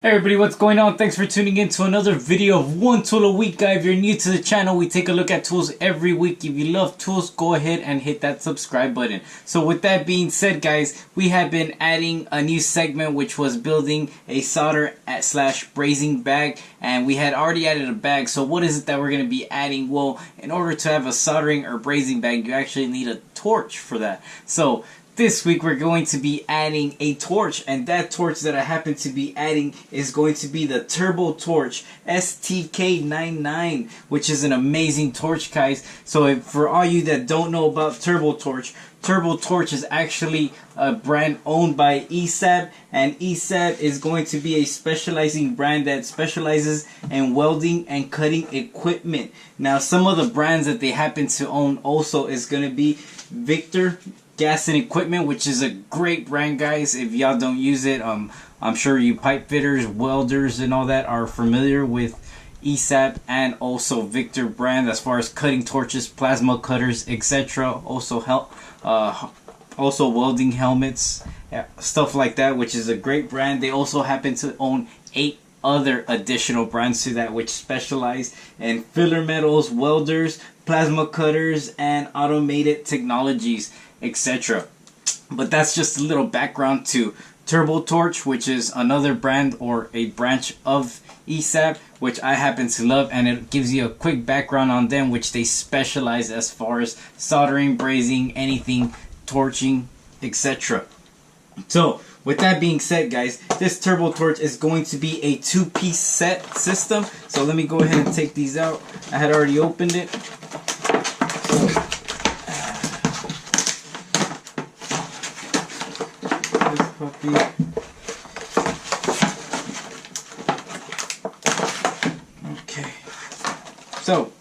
Hey everybody, what's going on? Thanks for tuning in to another video of one tool a week, guy. If you're new to the channel, we take a look at tools every week. If you love tools, go ahead and hit that subscribe button. So with that being said, guys, we have been adding a new segment, which was building a solder slash brazing bag, and we had already added a bag. So what is it that we're going to be adding? Well, in order to have a soldering or brazing bag, you actually need a torch for that. So this week we're going to be adding a torch, and that torch that I happen to be adding is going to be the Torch STK which is an amazing torch, guys. So for all you that don't know about Torch is actually a brand owned by ESAB, and ESAB is going to be a specializing brand that specializes in welding and cutting equipment. Now, some of the brands that they happen to own also is going to be Victor Gas and Equipment, which is a great brand, guys. If y'all don't use it, I'm sure you pipe fitters, welders, and all that are familiar with ESAB and also Victor brand as far as cutting torches, plasma cutters, etc. Also welding helmets, stuff like that, which is a great brand. They also happen to own 8 other additional brands to that, which specialize in filler metals, welders, plasma cutters, and automated technologies, etc. But that's just a little background to Torch, which is another brand or a branch of ESAB, which I happen to love, and it gives you a quick background on them, which they specialize as far as soldering, brazing, anything, torching, etc. So with that being said, guys, this Torch is going to be a 2-piece set system. So let me go ahead and take these out. I had already opened it. Okay, so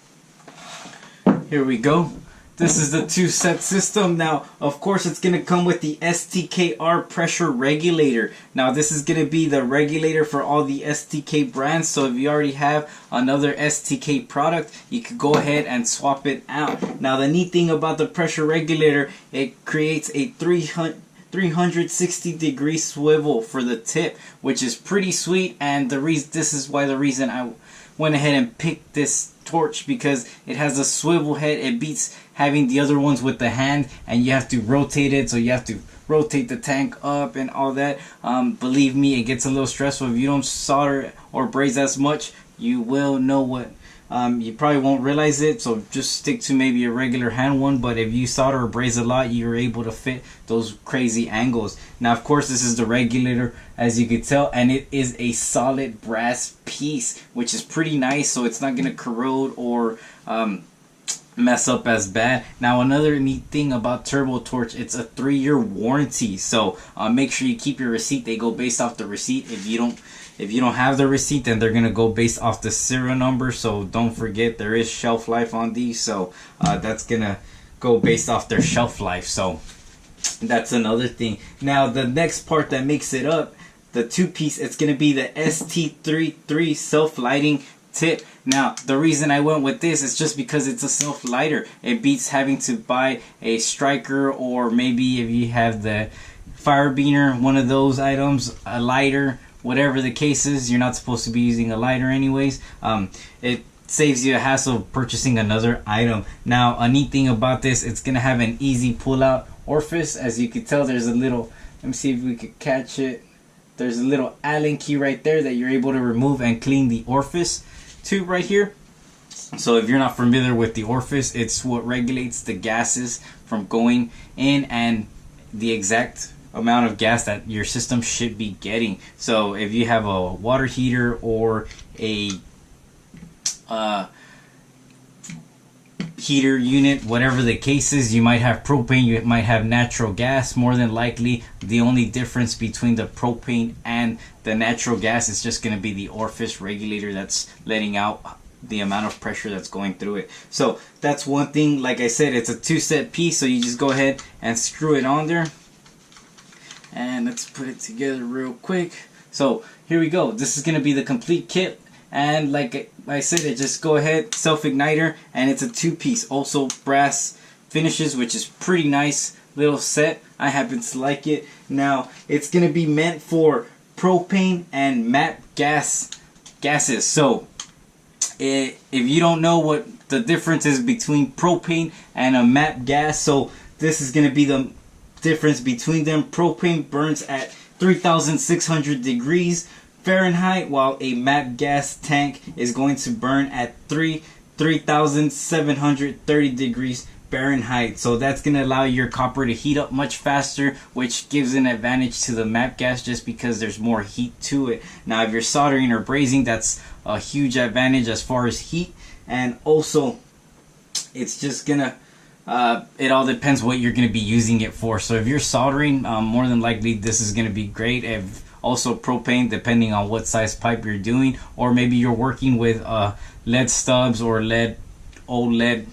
here we go. This is the 2-set system. Now, of course, it's going to come with the STKR pressure regulator. Now, this is going to be the regulator for all the STK brands. So if you already have another STK product, you could go ahead and swap it out. Now, the neat thing about the pressure regulator, it creates a 360-degree swivel for the tip, which is pretty sweet. And this is why the reason I went ahead and picked this torch, because it has a swivel head. It beats having the other ones with the hand, and you have to rotate it, so you have to rotate the tank up and all that. Believe me, it gets a little stressful. If you don't solder or braze as much, you will know what you probably won't realize it, so just stick to maybe a regular hand one. But if you solder or braze a lot, you're able to fit those crazy angles. Now, of course, this is the regulator, as you can tell, and it is a solid brass piece, which is pretty nice, so it's not going to corrode or mess up as bad. Now, another neat thing about Torch, it's a 3-year warranty, so make sure you keep your receipt. They go based off the receipt. If you don't have the receipt, then they're gonna go based off the serial number. So don't forget, there is shelf life on these, so that's gonna go based off their shelf life. So that's another thing. Now, the next part that makes it up, the 2-piece, it's gonna be the ST33 self-lighting tip. Now, the reason I went with this is just because it's a self-lighter. It beats having to buy a striker, or maybe if you have the fire beaner, one of those items, a lighter, whatever the case is. You're not supposed to be using a lighter anyways. It saves you a hassle of purchasing another item. Now, a neat thing about this, it's gonna have an easy pull-out orifice. As you can tell, there's a little, let me see if we could catch it. There's a little Allen key right there that you're able to remove and clean the orifice to right here. So if you're not familiar with the orifice, it's what regulates the gases from going in and the exact amount of gas that your system should be getting. So if you have a water heater or a heater unit, whatever the case is, you might have propane, you might have natural gas. More than likely, the only difference between the propane and the natural gas is just going to be the orifice regulator that's letting out the amount of pressure that's going through it. So that's one thing. Like I said, it's a 2-set piece, so you just go ahead and screw it on there. And let's put it together real quick. So here we go. This is going to be the complete kit. And like I said, it just go ahead, self-igniter, and it's a 2-piece. Also brass finishes, which is pretty nice little set. I happen to like it. Now, it's going to be meant for propane and MAP gases. So if you don't know what the difference is between propane and a MAP gas, so this is going to be the difference between them. Propane burns at 3,600 degrees Fahrenheit, while a MAP gas tank is going to burn at 3,730 degrees Fahrenheit. So that's going to allow your copper to heat up much faster, which gives an advantage to the MAP gas just because there's more heat to it. Now if you're soldering or brazing, that's a huge advantage as far as heat. And also it's just gonna it all depends what you're going to be using it for. So if you're soldering, more than likely this is going to be great. If also propane, depending on what size pipe you're doing, or maybe you're working with lead stubs or old lead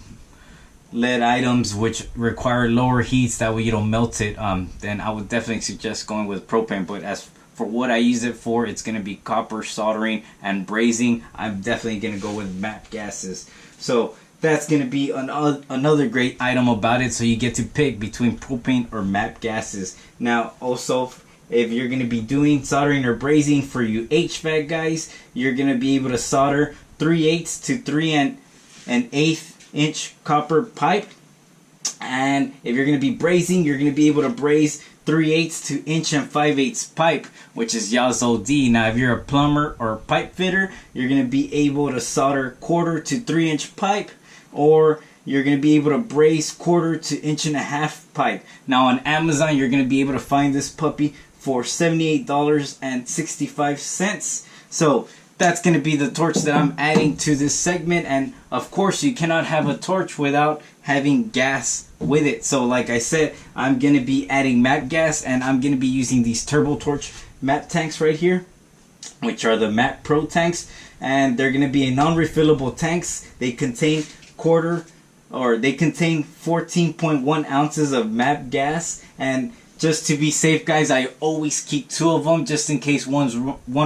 items which require lower heats, that way you don't melt it, then I would definitely suggest going with propane. But as for what I use it for, it's going to be copper soldering and brazing. I'm definitely going to go with MAP gases. So that's going to be another great item about it. So you get to pick between propane or MAP gases. Now also, if you're going to be doing soldering or brazing for you HVAC guys, you're going to be able to solder 3/8 to 3 1/8 copper pipe. And if you're going to be brazing, you're going to be able to braze 3/8 to 1 5/8 pipe, which is YOD. Now if you're a plumber or pipe fitter, you're going to be able to solder 1/4 to 3" pipe, or you're going to be able to braze 1/4 to 1.5" pipe. Now on Amazon, you're going to be able to find this puppy for $78.65. So that's going to be the torch that I'm adding to this segment. And of course, you cannot have a torch without having gas with it. So like I said, I'm going to be adding MAP gas, and I'm going to be using these Turbo Torch MAP tanks right here, which are the MAP Pro tanks. And they're going to be a non-refillable tanks. They contain 14.1 ounces of MAP gas. And just to be safe guys, I always keep 2 of them just in case one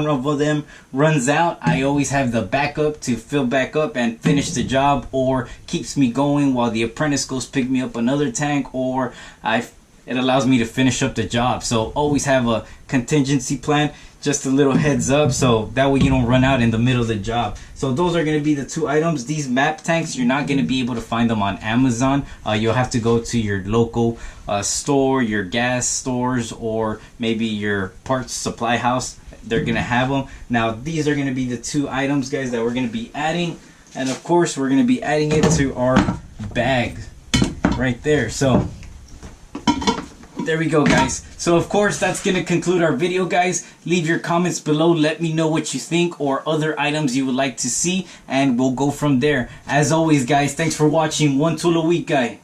of them runs out. I always have the backup to fill back up and finish the job, or keeps me going while the apprentice goes pick me up another tank, or it allows me to finish up the job. So always have a contingency plan, just a little heads up, so that way you don't run out in the middle of the job. So those are going to be the 2 items. These MAP tanks, you're not going to be able to find them on Amazon. You'll have to go to your local store, your gas stores, or maybe your parts supply house. They're going to have them. Now these are going to be the 2 items guys that we're going to be adding, and of course we're going to be adding it to our bag right there. So there we go guys. So of course that's going to conclude our video guys. Leave your comments below, let me know what you think, or other items you would like to see, and we'll go from there. As always guys, thanks for watching. One tool a week guy.